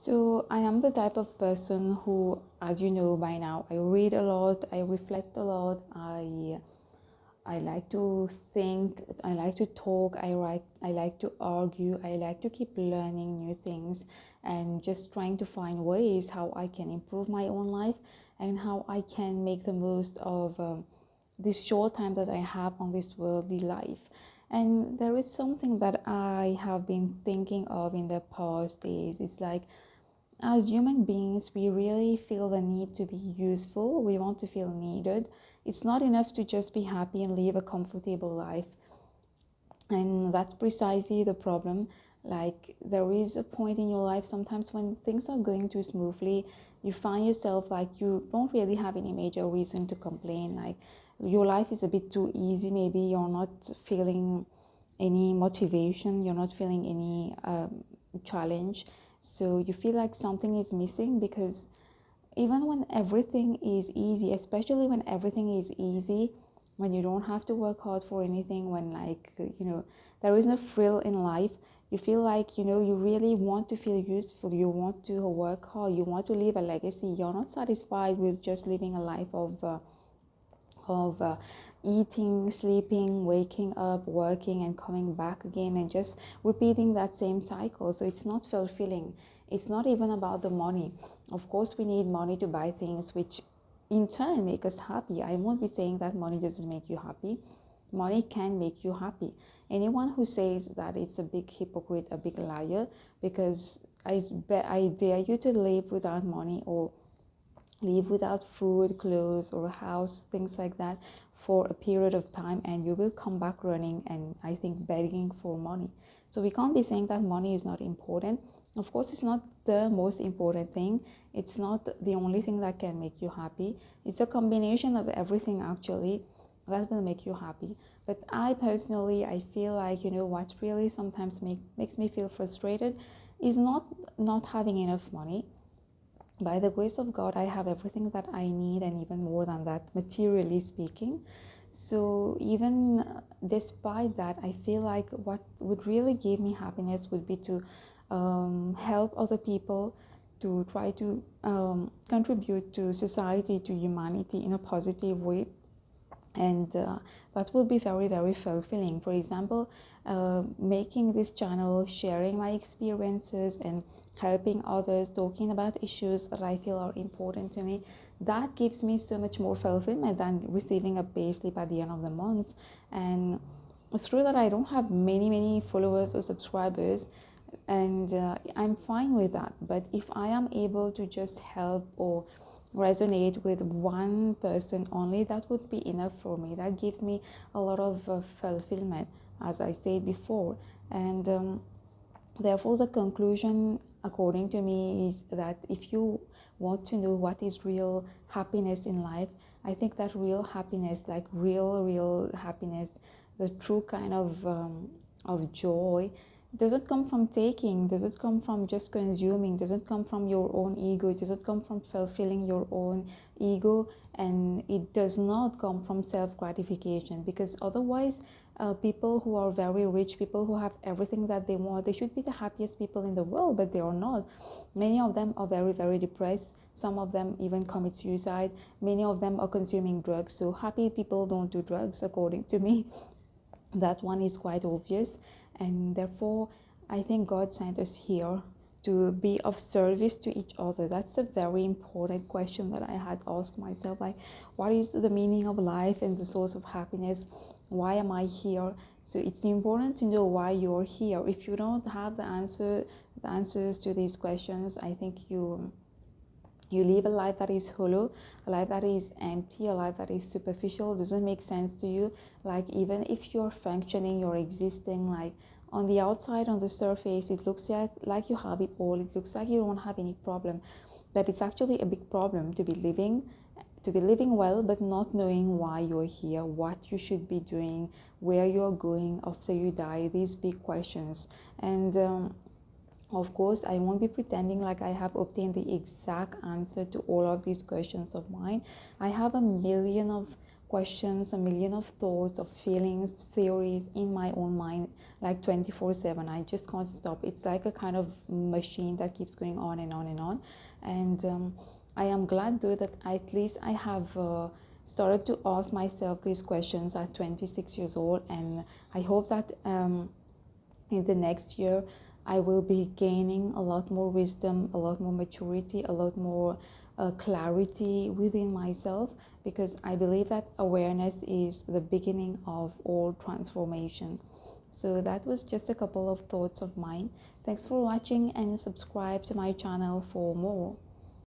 So I am the type of person who, as you know by now, I read a lot, I reflect a lot, I like to think, I like to talk, I like to argue, I like to keep learning new things and just trying to find ways how I can improve my own life and how I can make the most of this short time that I have on this worldly life. And there is something that I have been thinking of in the past days. It's like, as human beings, we really feel the need to be useful. We want to feel needed. It's not enough to just be happy and live a comfortable life. And that's precisely the problem. Like, there is a point in your life sometimes when things are going too smoothly, you find yourself like you don't really have any major reason to complain. Like, your life is a bit too easy. Maybe you're not feeling any motivation, you're not feeling any challenge. So you feel like something is missing, because even when everything is easy, especially when everything is easy, when you don't have to work hard for anything, when, like, there is no thrill in life, you feel like, you really want to feel useful, you want to work hard, you want to leave a legacy. You're not satisfied with just living a life of eating, sleeping, waking up, working, and coming back again, and just repeating that same cycle. So it's not fulfilling. It's not even about the money. Of course, we need money to buy things which in turn make us happy. I won't be saying that money doesn't make you happy. Money can make you happy. Anyone who says that, it's a big hypocrite, a big liar, because I dare you to live without money, or live without food, clothes, or a house, things like that, for a period of time, and you will come back running and, I think, begging for money. So we can't be saying that money is not important. Of course, it's not the most important thing. It's not the only thing that can make you happy. It's a combination of everything, actually, that will make you happy. But I personally, I feel like, what really sometimes makes me feel frustrated is not having enough money. By the grace of God, I have everything that I need, and even more than that, materially speaking. So even despite that, I feel like what would really give me happiness would be to help other people, to try to contribute to society, to humanity in a positive way. And that will be very, very fulfilling. For example, making this channel, sharing my experiences, and helping others, talking about issues that I feel are important to me, that gives me so much more fulfillment than receiving a pay slip at the end of the month. And it's true that I don't have many followers or subscribers, and I'm fine with that. But if I am able to just help or resonate with one person only, that would be enough for me. That gives me a lot of fulfillment, as I said before. And therefore, the conclusion, according to me, is that if you want to know what is real happiness in life, I think that real happiness, like real happiness, the true kind of joy, doesn't come from taking, doesn't come from just consuming, doesn't come from your own ego, it doesn't come from fulfilling your own ego, and it does not come from self-gratification. Because otherwise, people who are very rich, people who have everything that they want, they should be the happiest people in the world, but they are not. Many of them are very depressed. Some of them even commit suicide. Many of them are consuming drugs. So happy people don't do drugs, according to me. That one is quite obvious. And therefore, I think God sent us here to be of service to each other. That's a very important question that I had asked myself, like, what is the meaning of life and the source of happiness? Why am I here? So it's important to know why you're here. If you don't have the answers to these questions, I think you live a life that is hollow, a life that is empty, a life that is superficial, doesn't make sense to you. Like, even if you're functioning, you're existing, like, on the outside, on the surface, it looks like you have it all. It looks like you don't have any problem. But it's actually a big problem to be living well, but not knowing why you're here, what you should be doing, where you're going after you die. These big questions. And of course, I won't be pretending like I have obtained the exact answer to all of these questions of mine. I have a million of questions, a million of thoughts, of feelings, theories in my own mind, like 24/7. I just can't stop. It's like a kind of machine that keeps going on and on and on. And I am glad though that at least I have started to ask myself these questions at 26 years old, and I hope that in the next year I will be gaining a lot more wisdom, a lot more maturity, a lot more clarity within myself, because I believe that awareness is the beginning of all transformation. So that was just a couple of thoughts of mine. Thanks for watching, and subscribe to my channel for more.